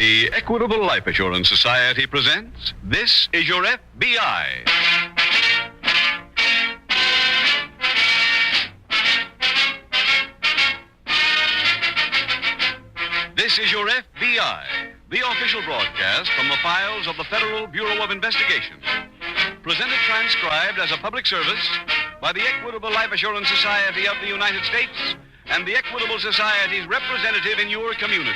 The Equitable Life Assurance Society presents This Is Your FBI. This is Your FBI, the official broadcast from the files of the Federal Bureau of Investigation. Presented transcribed as a public service by the Equitable Life Assurance Society of the United States and the Equitable Society's representative in your community.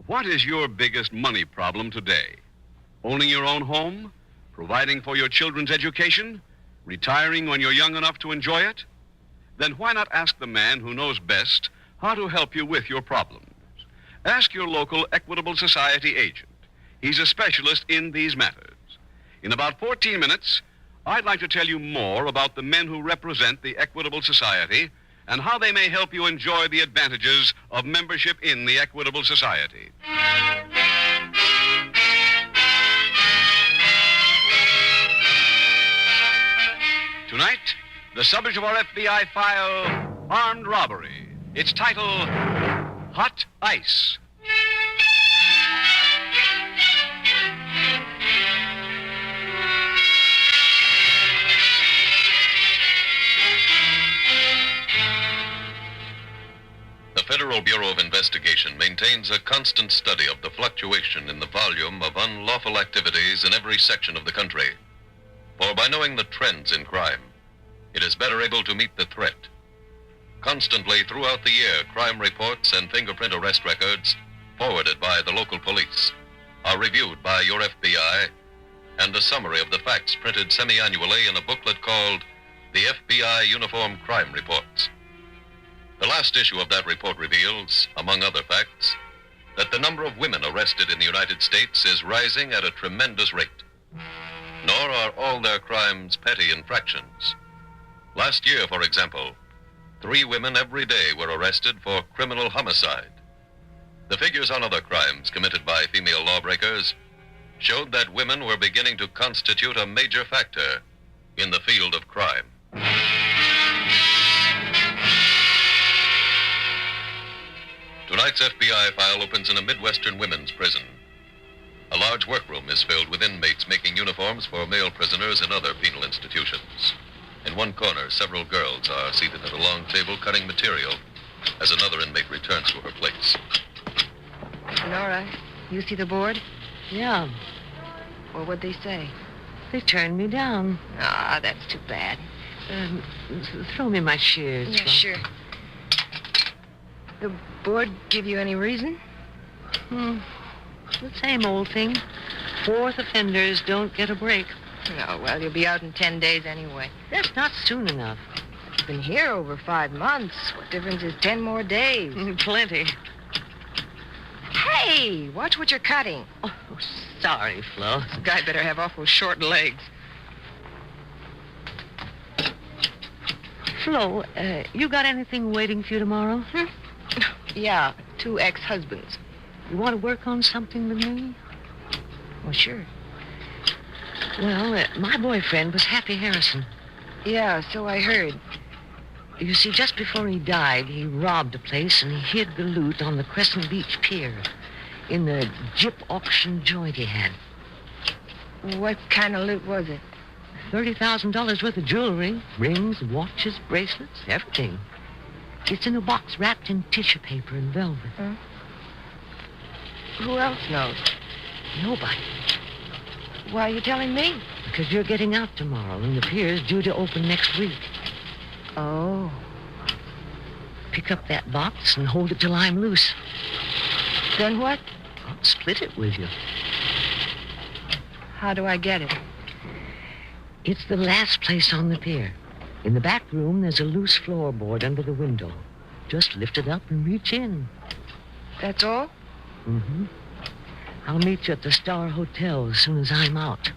What is your biggest money problem today? Owning your own home? Providing for your children's education? Retiring when you're young enough to enjoy it? Then why not ask the man who knows best how to help you with your problems? Ask your local Equitable Society agent. He's a specialist in these matters. In about 14 minutes, I'd like to tell you more about the men who represent the Equitable Society and how they may help you enjoy the advantages of membership in the Equitable Society. Tonight, the subject of our FBI file, armed robbery. Its title, Hot Ice. The Federal Bureau of Investigation maintains a constant study of the fluctuation in the volume of unlawful activities in every section of the country. For by knowing the trends in crime, it is better able to meet the threat. Constantly throughout the year, crime reports and fingerprint arrest records forwarded by the local police are reviewed by your FBI, and a summary of the facts printed semi-annually in a booklet called the FBI Uniform Crime Reports. The last issue of that report reveals, among other facts, that the number of women arrested in the United States is rising at a tremendous rate. Nor are all their crimes petty infractions. Last year, for example, 3 women every day were arrested for criminal homicide. The figures on other crimes committed by female lawbreakers showed that women were beginning to constitute a major factor in the field of crime. Tonight's FBI file opens in a Midwestern women's prison. A large workroom is filled with inmates making uniforms for male prisoners in other penal institutions. In one corner, several girls are seated at a long table cutting material as another inmate returns to her place. Nora, you see the board? Yeah, Well, what'd they say? they turned me down. Ah, that's too bad. Throw me my shears. Yeah, Flo. sure. The board give you any reason? The same old thing. 4th offenders don't get a break. No, well, you'll be out in 10 days anyway. That's not soon enough. You've been here over 5 months. What difference is 10 more days? Plenty. Hey, watch what you're cutting. Oh, sorry, Flo. This guy better have awful short legs. Flo, you got anything waiting for you tomorrow? Yeah, 2 ex-husbands. You want to work on something with me? Well, sure. Well, my boyfriend was Happy Harrison. Yeah, so I heard. You see, just before he died, he robbed a place and he hid the loot on the Crescent Beach Pier in the Jip auction joint he had. What kind of loot was it? $30,000 worth of jewelry, rings, watches, bracelets, everything. It's in a box wrapped in tissue paper and velvet. Huh? Who else knows? Nobody. Why are you telling me? Because you're getting out tomorrow and the pier's due to open next week. Oh. Pick up that box and hold it till I'm loose. Then what? I'll split it with you. How do I get it? It's the last place on the pier. In the back room, there's a loose floorboard under the window. Just lift it up and reach in. That's all? Mm-hmm. I'll meet you at the Star Hotel as soon as I'm out.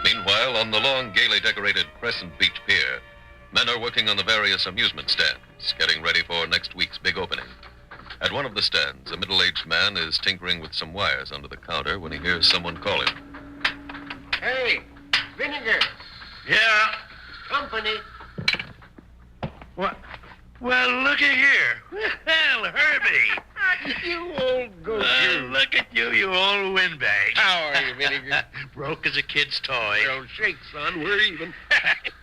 Meanwhile, on the long, gaily decorated Crescent Beach Pier, men are working on the various amusement stands, getting ready for next next week's big opening. At one of the stands, a middle-aged man is tinkering with some wires under the counter when he hears someone call him. Hey, Vinegar, Yeah? company. What? Well, look at here. Well, Herbie. You old go-to. Look at you, you old windbag. How are you, Vinegar? Broke as a kid's toy. Don't shake, son. We're even.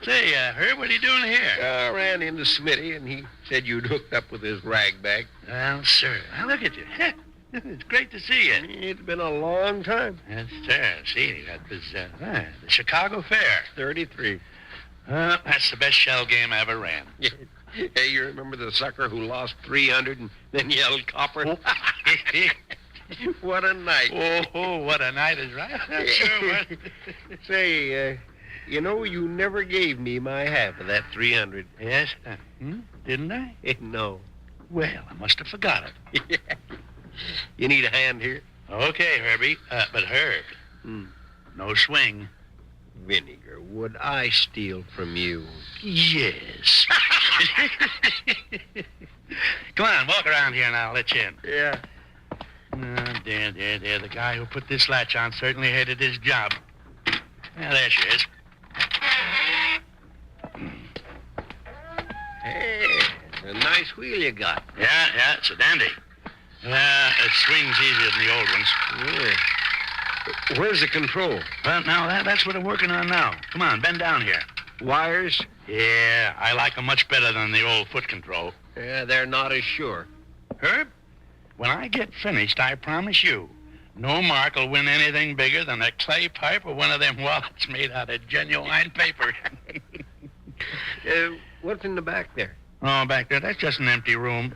Say, Herb, what are you doing here? I ran into Smitty, and he said you'd hooked up with his rag bag. Well, sir. Now, look at you. It's great to see you. It's been a long time. Yes, sir. See, that was the Chicago Fair. 33. That's the best shell game I ever ran. Hey, you remember the sucker who lost 300 and then yelled copper? What a night. Oh, what a night is right. That sure was. Say, you know, you never gave me my half of that 300. Yes? Didn't I? No. Well, I must have forgot it. You need a hand here? Okay, Herbie. But Herb, no swing. Vinegar, would I steal from you? Yes. Come on, walk around here and I'll let you in. Yeah. There. The guy who put this latch on certainly hated his job. Yeah, there she is. Hey, it's a nice wheel you got. Yeah, it's a dandy. It swings easier than the old ones. Yeah. Where's the control? Well, now, that's what I'm working on now. Come on, bend down here. Wires? Yeah, I like 'em much better than the old foot control. Yeah, they're not as sure. Herb, when I get finished, I promise you, no mark will win anything bigger than a clay pipe or one of them wallets made out of genuine paper. What's in the back there? Oh, back there, that's just an empty room.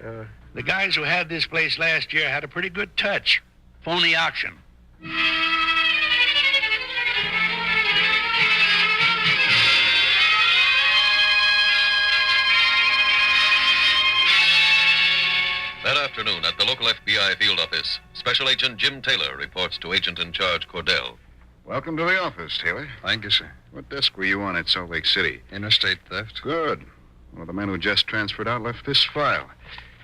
The guys who had this place last year had a pretty good touch. Phony auction. That afternoon, at the local FBI field office, Special Agent Jim Taylor reports to Agent in Charge Cordell. Welcome to the office, Taylor. Thank you, sir. What desk were you on at Salt Lake City? Interstate theft. Good. Well, the man who just transferred out left this file.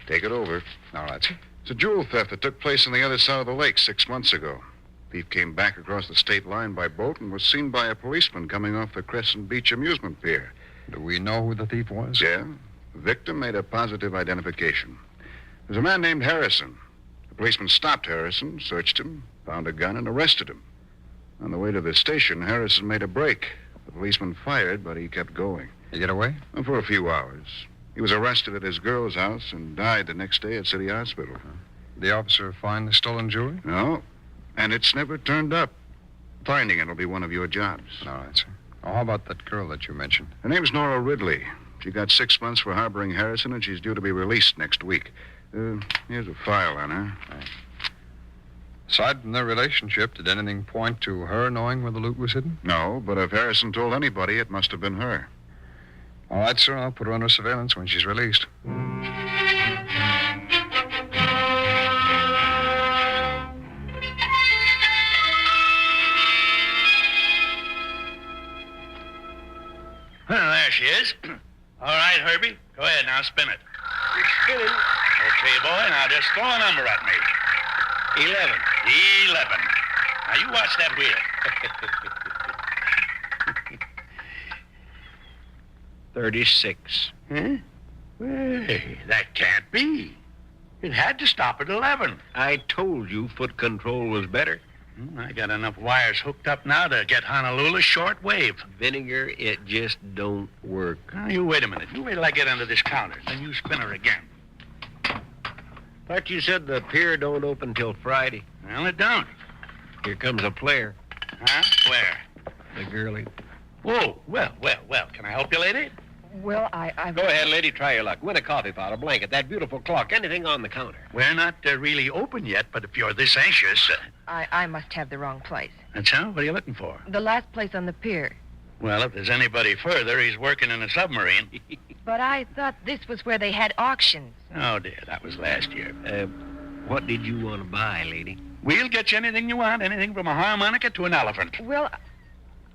Take it over. All right, sir. It's a jewel theft that took place on the other side of the lake 6 months ago. Thief came back across the state line by boat and was seen by a policeman coming off the Crescent Beach amusement pier. Do we know who the thief was? Yeah. The victim made a positive identification. There's a man named Harrison. The policeman stopped Harrison, searched him, found a gun, and arrested him. On the way to the station, Harrison made a break. The policeman fired, but he kept going. He get away? And for a few hours. He was arrested at his girl's house and died the next day at City Hospital. The officer find the stolen jewelry? No, and it's never turned up. Finding it will be one of your jobs. All right, sir. Oh, how about that girl that you mentioned? Her name's Nora Ridley. She got 6 months for harboring Harrison, and she's due to be released next week. Here's a file on her. Aside from their relationship, did anything point to her knowing where the loot was hidden? No, but if Harrison told anybody, it must have been her. All right, sir. I'll put her under surveillance when she's released. Well, there she is. All right, Herbie. Go ahead now, spin it. Spinning. Okay, boy. Now just throw a number at me. 11. 11. Now you watch that wheel. 36. Huh? Well, that can't be. It had to stop at 11. I told you foot control was better. I got enough wires hooked up now to get Honolulu short wave. Vinegar, it just don't work. Now, you wait a minute. You wait till I get under this counter. Then you spin her again. Thought you said the pier don't open till Friday. Well, it don't. Here comes a player. Huh? Where? The girlie. Whoa. Well. Can I help you, lady? Well, I've... Go ahead, lady. Try your luck. Win a coffee pot, a blanket, that beautiful clock, anything on the counter. We're not really open yet, but if you're this anxious... I must have the wrong place. That's how? What are you looking for? The last place on the pier. Well, if there's anybody further, he's working in a submarine. But I thought this was where they had auctions. Oh, dear. That was last year. What did you want to buy, lady? We'll get you anything you want, anything from a harmonica to an elephant. Well,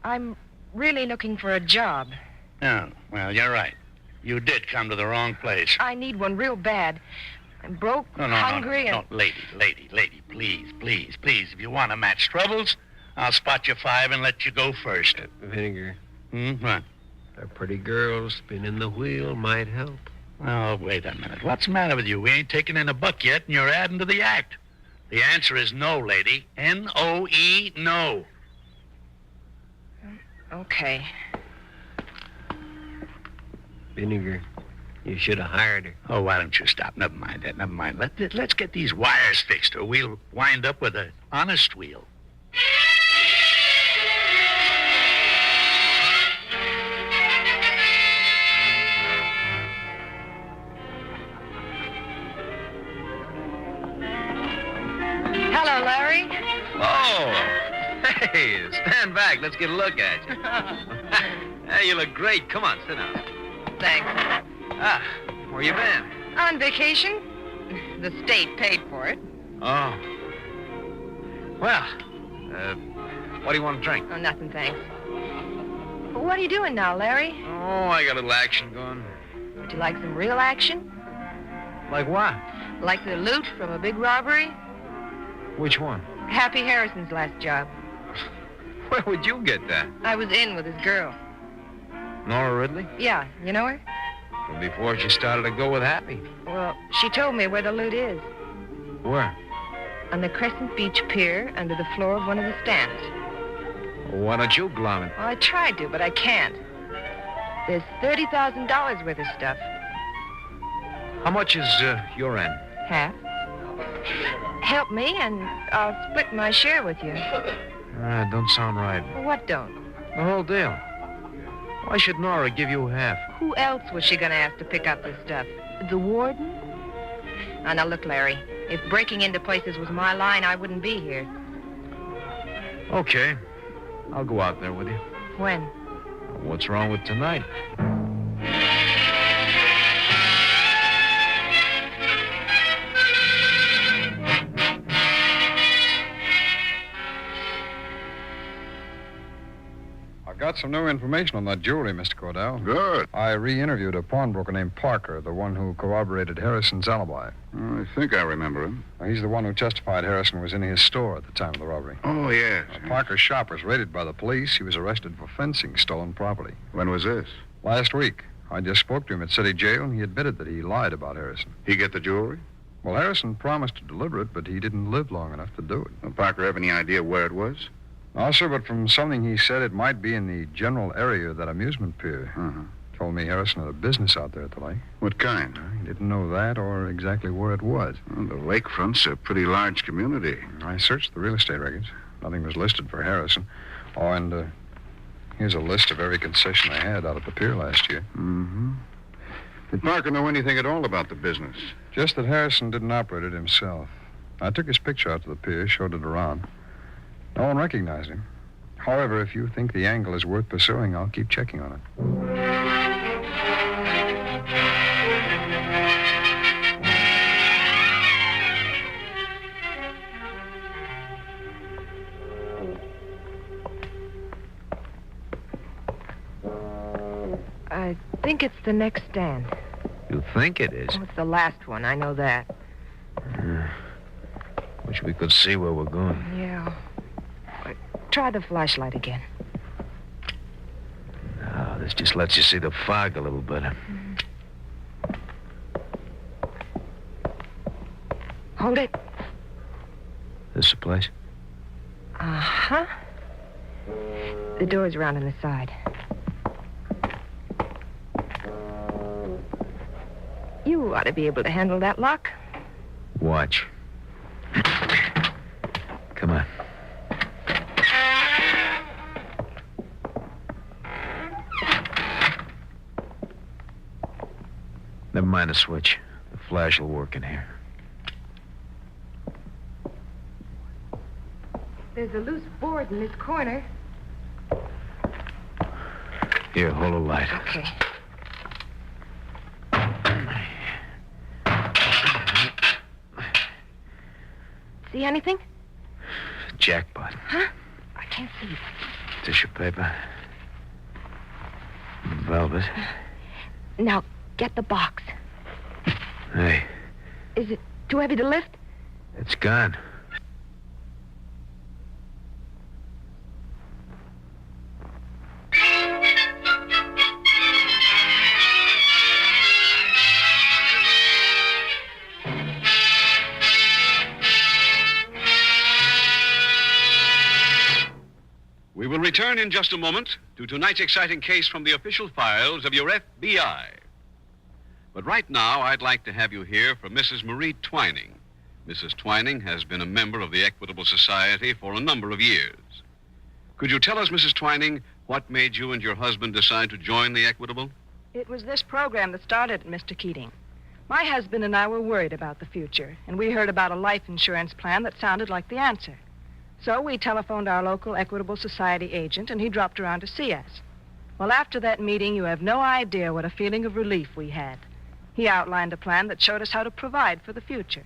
I'm really looking for a job. Oh, well, you're right. You did come to the wrong place. I need one real bad. I'm broke, hungry, no, lady, please. If you want to match troubles, I'll spot you 5 and let you go first. Vinegar, What? a pretty girl spinning the wheel might help. Oh, wait a minute. What's the matter with you? We ain't taken in a buck yet, and you're adding to the act. The answer is no, lady. N-O-E, no. Okay. Vinegar, you should have hired her. Oh, why don't you stop? Never mind that. Let's get these wires fixed, or we'll wind up with an honest wheel. Hello, Larry. Oh, hey, stand back. Let's get a look at you. Hey, you look great. Come on, sit down. Thanks. Ah, where you been? On vacation? The state paid for it. Oh. Well, what do you want to drink? Oh, nothing, thanks. What are you doing now, Larry? Oh, I got a little action going. Would you like some real action? Like what? Like the loot from a big robbery? Which one? Happy Harrison's last job. Where would you get that? I was in with his girl. Nora Ridley? Yeah, you know her? Well, before she started to go with Happy. Well, she told me where the loot is. Where? On the Crescent Beach Pier, under the floor of one of the stands. Well, why don't you glom it? Well, I tried to, but I can't. There's $30,000 worth of stuff. How much is your end? Half. Help me, and I'll split my share with you. Don't sound right. Well, what don't? The whole deal. Why should Nora give you half? Who else was she going to ask to pick up this stuff? The warden? Now, look, Larry. If breaking into places was my line, I wouldn't be here. Okay. I'll go out there with you. When? What's wrong with tonight? I've got some new information on that jewelry, Mr. Cordell. Good. I re-interviewed a pawnbroker named Parker, the one who corroborated Harrison's alibi. I think I remember him. He's the one who testified Harrison was in his store at the time of the robbery. Oh, yes. Parker's shop was raided by the police. He was arrested for fencing stolen property. When was this? Last week. I just spoke to him at City Jail, and he admitted that he lied about Harrison. He get the jewelry? Well, Harrison promised to deliver it, but he didn't live long enough to do it. Well, Parker have any idea where it was? No, sir, but from something he said, it might be in the general area of that amusement pier. Uh-huh. Told me Harrison had a business out there at the lake. What kind? He didn't know that or exactly where it was. Well, the lakefront's a pretty large community. I searched the real estate records. Nothing was listed for Harrison. Oh, and here's a list of every concession I had out at the pier last year. Mm-hmm. Did Parker know anything at all about the business? Just that Harrison didn't operate it himself. I took his picture out to the pier, showed it around. No one recognized him. However, if you think the angle is worth pursuing, I'll keep checking on it. I think it's the next stand. You think it is? Oh, it's the last one. I know that. Wish we could see where we're going. Yeah. Try the flashlight again. Oh, this just lets you see the fog a little better. Hold it. This the place? Uh-huh. The door's around on the side. You ought to be able to handle that lock. Watch. Come on. Never mind the switch. The flash will work in here. There's a loose board in this corner. Here, hold a light. Okay. See anything? Jackpot. Huh? I can't see it. Tissue paper. Velvet. Now, Get the box. Hey, Is it too heavy to lift? it's gone. We will return in just a moment to tonight's exciting case from the official files of your FBI. But right now, I'd like to have you hear from Mrs. Marie Twining. Mrs. Twining has been a member of the Equitable Society for a number of years. Could you tell us, Mrs. Twining, what made you and your husband decide to join the Equitable? It was this program that started it, Mr. Keating. My husband and I were worried about the future, and we heard about a life insurance plan that sounded like the answer. So we telephoned our local Equitable Society agent, and he dropped around to see us. Well, after that meeting, you have no idea what a feeling of relief we had. He outlined a plan that showed us how to provide for the future.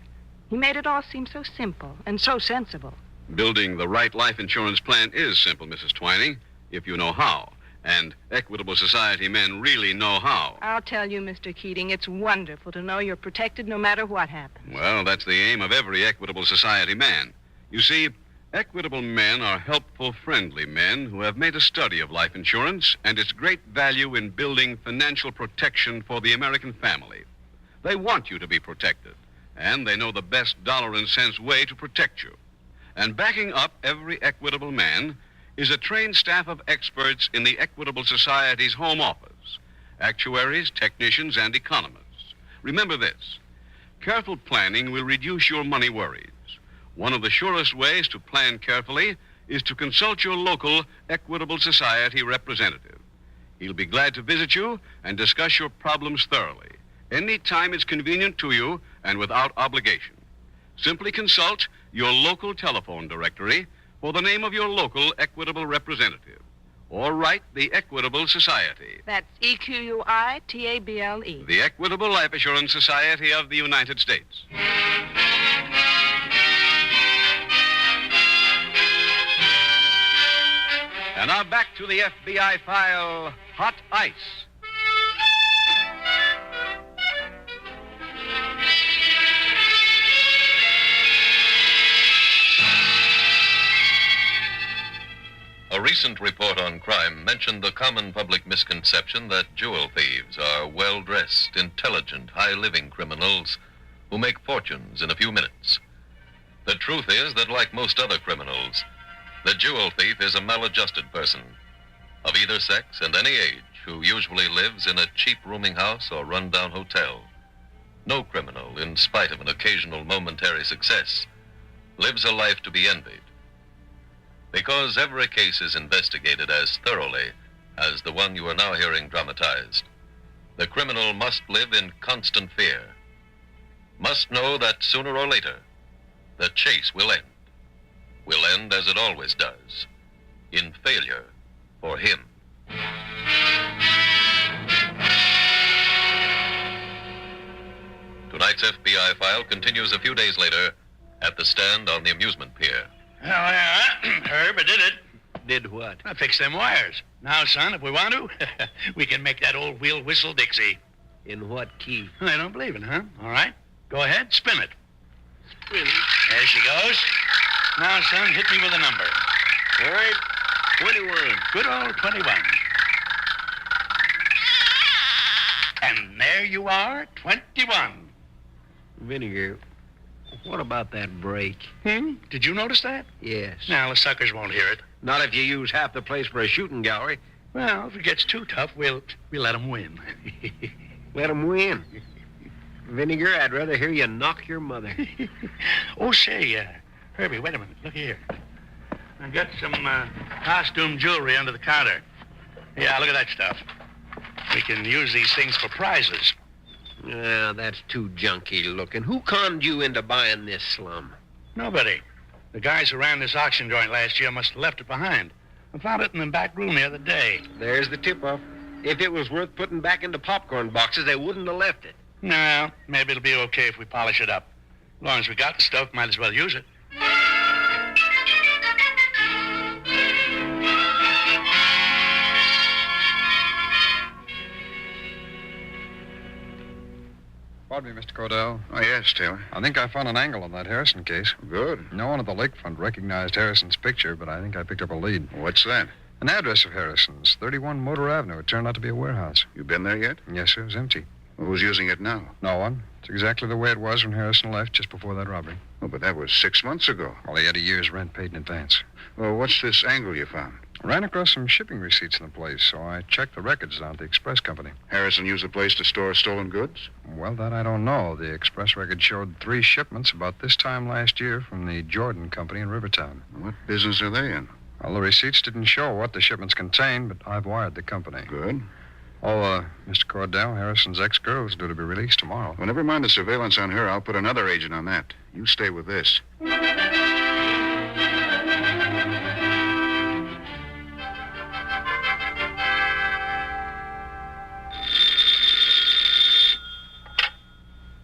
He made it all seem so simple and so sensible. Building the right life insurance plan is simple, Mrs. Twining, if you know how. And Equitable Society men really know how. I'll tell you, Mr. Keating, it's wonderful to know you're protected no matter what happens. Well, that's the aim of every Equitable Society man. You see, Equitable men are helpful, friendly men who have made a study of life insurance and its great value in building financial protection for the American family. They want you to be protected, and they know the best dollar and cents way to protect you. And backing up every Equitable man is a trained staff of experts in the Equitable Society's home office, actuaries, technicians, and economists. Remember this: careful planning will reduce your money worries. One of the surest ways to plan carefully is to consult your local Equitable Society representative. He'll be glad to visit you and discuss your problems thoroughly, any time it's convenient to you and without obligation. Simply consult your local telephone directory for the name of your local Equitable representative, or write the Equitable Society. That's EQUITABLE. The Equitable Life Assurance Society of the United States. And now back to the FBI file, Hot Ice. A recent report on crime mentioned the common public misconception that jewel thieves are well-dressed, intelligent, high-living criminals who make fortunes in a few minutes. The truth is that, like most other criminals, the jewel thief is a maladjusted person of either sex and any age who usually lives in a cheap rooming house or run-down hotel. No criminal, in spite of an occasional momentary success, lives a life to be envied. Because every case is investigated as thoroughly as the one you are now hearing dramatized, the criminal must live in constant fear, must know that sooner or later the chase will end as it always does, in failure for him. Tonight's FBI file continues a few days later at the stand on the amusement pier. Oh, yeah. Herb, I did it. Did what? I fixed them wires. Now, son, if we want to, we can make that old wheel whistle Dixie. In what key? They don't believe it, huh? All right. Go ahead, spin it. Spin it. There she goes. Now, son, hit me with a number. All right. 21. Good old 21. And there you are, 21. Vinegar, what about that brake? Did you notice that? Yes. Now, the suckers won't hear it. Not if you use half the place for a shooting gallery. Well, if it gets too tough, we'll let them win. Let 'em win. Vinegar, I'd rather hear you knock your mother. Oh, say, Herbie, wait a minute. Look here. I got some costume jewelry under the counter. Yeah, look at that stuff. We can use these things for prizes. That's too junky looking. Who conned you into buying this slum? Nobody. The guys who ran this auction joint last year must have left it behind. I found it in the back room the other day. There's the tip-off. If it was worth putting back into popcorn boxes, they wouldn't have left it. No, maybe it'll be okay if we polish it up. As long as we got the stuff, might as well use it. Pardon me, Mr. Cordell. Oh, yes, Taylor. I think I found an angle on that Harrison case. Good. No one at the lakefront recognized Harrison's picture, but I think I picked up a lead. What's that? An address of Harrison's, 31 Motor Avenue. It turned out to be a warehouse. You been there yet? Yes, sir. It was empty. Well, who's using it now? No one. It's exactly the way it was when Harrison left just before that robbery. Oh, but that was 6 months ago. Well, he had a year's rent paid in advance. Well, what's this angle you found? I ran across some shipping receipts in the place, so I checked the records down at the express company. Harrison used the place to store stolen goods? Well, that I don't know. The express record showed 3 shipments about this time last year from the Jordan Company in Rivertown. What business are they in? Well, the receipts didn't show what the shipments contained, but I've wired the company. Good. Oh, Mr. Cordell, Harrison's ex-girl is due to be released tomorrow. Well, never mind the surveillance on her. I'll put another agent on that. You stay with this.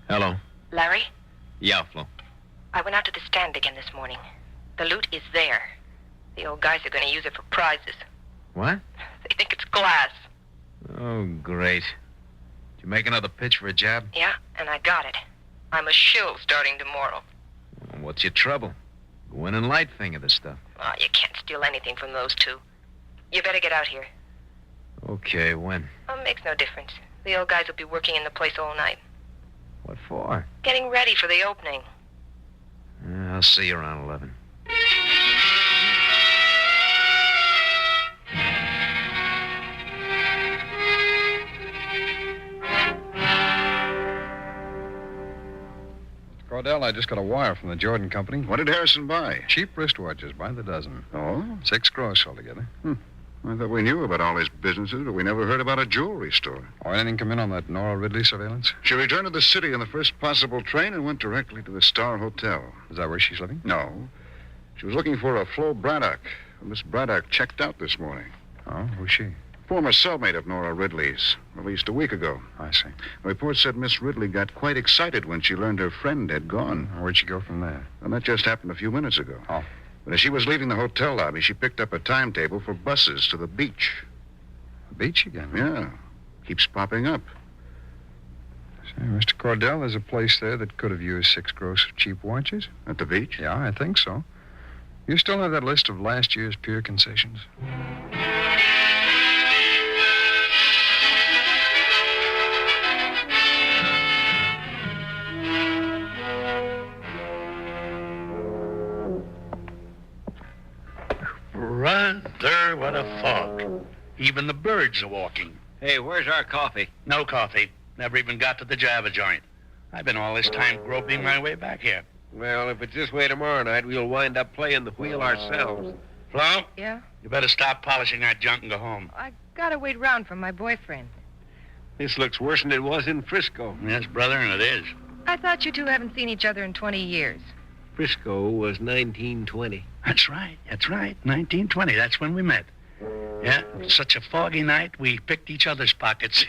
Hello. Larry, Yeah, Flo. I went out to the stand again this morning. The loot is there. The old guys are going to use it for prizes. What? They think it's glass. Oh, great. Did you make another pitch for a job? Yeah, and I got it. I'm a shill starting tomorrow. What's your trouble? Go in and light finger this stuff. Oh, you can't steal anything from those two. You better get out here. Okay, when? Oh, it makes no difference. The old guys will be working in the place all night. What for? Getting ready for the opening. I'll see you around 11. Cordell, I just got a wire from the Jordan Company. What did Harrison buy? Cheap wristwatches by the dozen. Oh? 6 gross altogether. I thought we knew about all his businesses, but we never heard about a jewelry store. Oh, anything come in on that Nora Ridley surveillance? She returned to the city on the first possible train and went directly to the Star Hotel. Is that where she's living? No. She was looking for a Flo Braddock. Miss Braddock checked out this morning. Oh, who's she? Former cellmate of Nora Ridley's, released a week ago. I see. The report said Miss Ridley got quite excited when she learned her friend had gone. Where'd she go from there? And that just happened a few minutes ago. Oh. But as she was leaving the hotel lobby, she picked up a timetable for buses to the beach. The beach again? Yeah. Keeps popping up. Say, Mr. Cordell, there's a place there that could have used 6 gross of cheap watches. At the beach? Yeah, I think so. You still have that list of last year's pier concessions? Brother, what a fog. Even the birds are walking. Hey, where's our coffee? No coffee. Never even got to the Java joint. I've been all this time groping my way back here. Well, if it's this way tomorrow night, we'll wind up playing the wheel ourselves. Flo, Yeah? you better stop polishing that junk and go home. I gotta wait round for my boyfriend. This looks worse than it was in Frisco. Yes, brother, and it is. I thought you two haven't seen each other in 20 years. Frisco was 1920. That's right. 1920. That's when we met. Yeah, such a foggy night, we picked each other's pockets.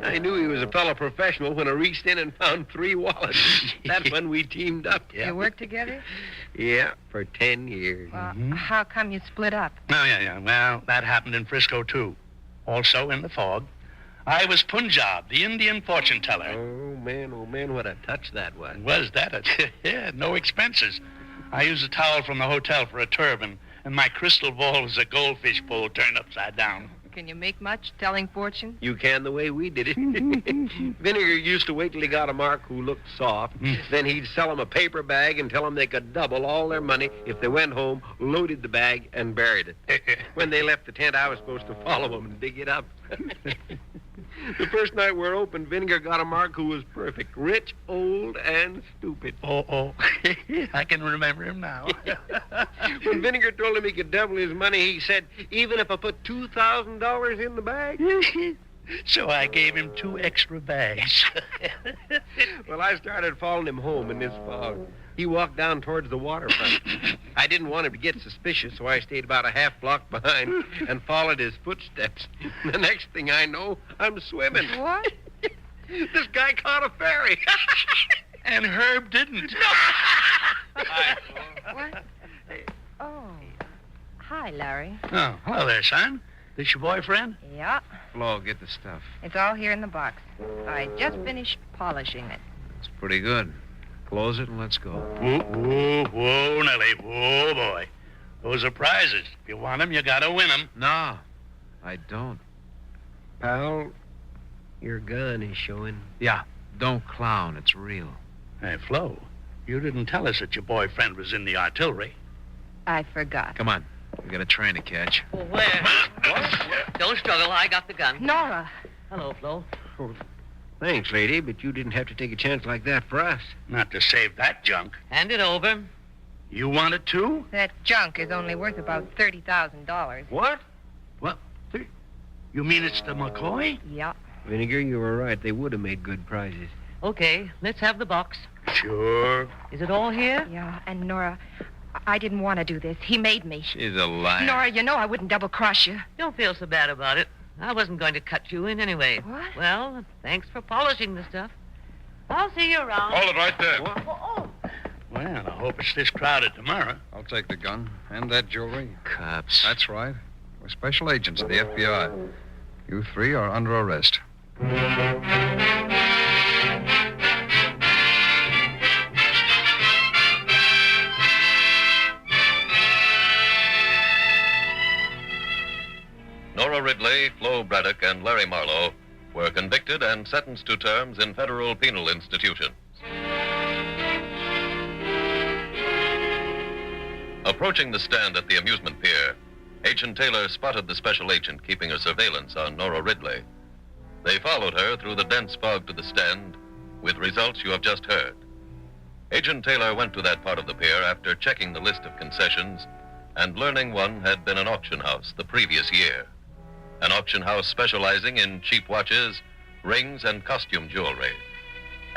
I knew he was a fellow professional when I reached in and found 3 wallets. That's when we teamed up. Yeah. You work together? Yeah, for 10 years. Well, how come you split up? Oh, yeah. Well, that happened in Frisco, too. Also in the fog. I was Punjab, the Indian fortune teller. Oh, man, what a touch that was. Was that it? Yeah, no expenses. I used a towel from the hotel for a turban, and my crystal ball was a goldfish bowl turned upside down. Can you make much telling fortunes? You can the way we did it. Vinegar used to wait till he got a mark who looked soft. Then he'd sell them a paper bag and tell them they could double all their money if they went home, loaded the bag, and buried it. When they left the tent, I was supposed to follow them and dig it up. The first night we're open, Vinegar got a mark who was perfect. Rich, old, and stupid. Oh. I can remember him now. When Vinegar told him he could double his money, he said, even if I put $2,000 in the bag. So I gave him 2 extra bags. Well, I started following him home in this fog. He walked down towards the waterfront. I didn't want him to get suspicious, so I stayed about a half block behind and followed his footsteps. The next thing I know, I'm swimming. What? This guy caught a ferry. And Herb didn't. What? Oh. Hi, Larry. Oh, hello there, son. This your boyfriend? Yeah, Flo, get the stuff. it's all here in the box. I just finished polishing it. It's pretty good. Close it and let's go. Whoa, whoa, whoa, Nellie. Whoa, boy. Those are prizes. If you want them, you gotta win them. No, I don't. Pal, your gun is showing. Yeah, don't clown. It's real. Hey, Flo, you didn't tell us that your boyfriend was in the artillery. I forgot. Come on. We got a train to catch. Well, where? Don't struggle. I got the gun. Nora, Hello, Flo. Thanks, lady, but you didn't have to take a chance like that for us. Not to save that junk. Hand it over. You want it too? that junk is only worth about $30,000. What? What? You mean it's the McCoy? Yeah. Vinegar, you were right. They would have made good prizes. Okay, let's have the box. Sure. Is it all here? Yeah, and Nora, I didn't want to do this. He made me. She's a liar. Nora, you know I wouldn't double-cross you. Don't feel so bad about it. I wasn't going to cut you in anyway. What? Well, thanks for polishing the stuff. I'll see you around. Hold it right there. Oh. Well, I hope it's this crowded tomorrow. I'll take the gun and that jewelry. Cops. That's right. We're special agents of the FBI. You three are under arrest. Nora Ridley, Flo Braddock, and Larry Marlowe were convicted and sentenced to terms in federal penal institutions. Approaching the stand at the amusement pier, Agent Taylor spotted the special agent keeping a surveillance on Nora Ridley. They followed her through the dense fog to the stand, with results you have just heard. Agent Taylor went to that part of the pier after checking the list of concessions and learning one had been an auction house the previous year. An auction house specializing in cheap watches, rings, and costume jewelry.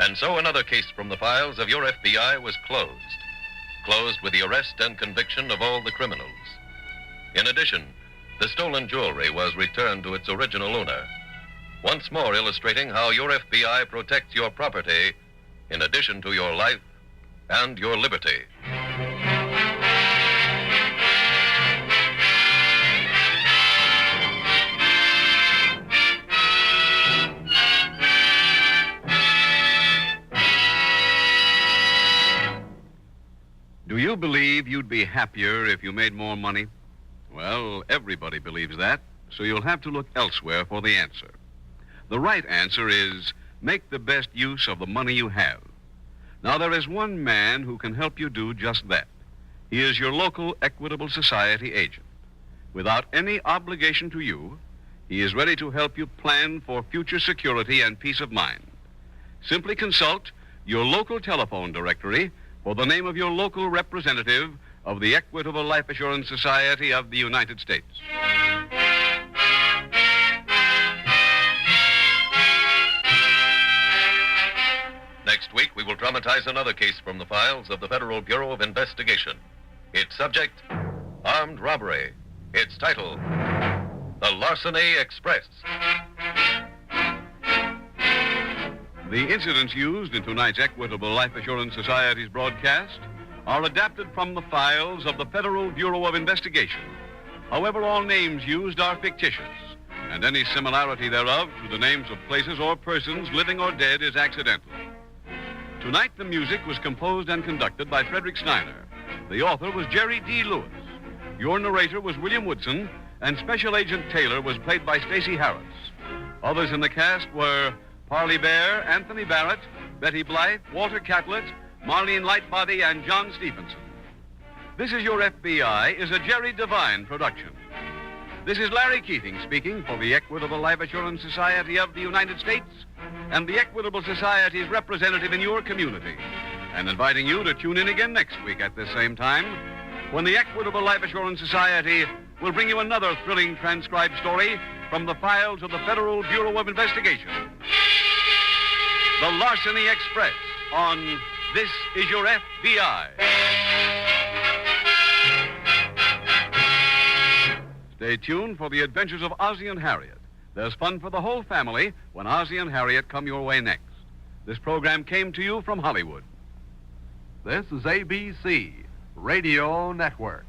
And so another case from the files of your FBI was closed. Closed with the arrest and conviction of all the criminals. In addition, the stolen jewelry was returned to its original owner, once more illustrating how your FBI protects your property in addition to your life and your liberty. Do you believe you'd be happier if you made more money? Well, everybody believes that, so you'll have to look elsewhere for the answer. The right answer is make the best use of the money you have. Now, there is one man who can help you do just that. He is your local Equitable Society agent. Without any obligation to you, he is ready to help you plan for future security and peace of mind. Simply consult your local telephone directory for the name of your local representative of the Equitable Life Assurance Society of the United States. Next week, we will dramatize another case from the files of the Federal Bureau of Investigation. Its subject, armed robbery. Its title, The Larceny Express. The incidents used in tonight's Equitable Life Assurance Society's broadcast are adapted from the files of the Federal Bureau of Investigation. However, all names used are fictitious, and any similarity thereof to the names of places or persons, living or dead, is accidental. Tonight, the music was composed and conducted by Frederick Steiner. The author was Jerry D. Lewis. Your narrator was William Woodson, and Special Agent Taylor was played by Stacey Harris. Others in the cast were Parley Bear, Anthony Barrett, Betty Blythe, Walter Catlett, Marlene Lightbody, and John Stephenson. This Is Your FBI is a Jerry Devine production. This is Larry Keating speaking for the Equitable Life Assurance Society of the United States and the Equitable Society's representative in your community, and inviting you to tune in again next week at this same time when the Equitable Life Assurance Society will bring you another thrilling transcribed story from the files of the Federal Bureau of Investigation. The Larceny Express on This Is Your FBI. Stay tuned for the adventures of Ozzie and Harriet. There's fun for the whole family when Ozzie and Harriet come your way next. This program came to you from Hollywood. This is ABC Radio Network.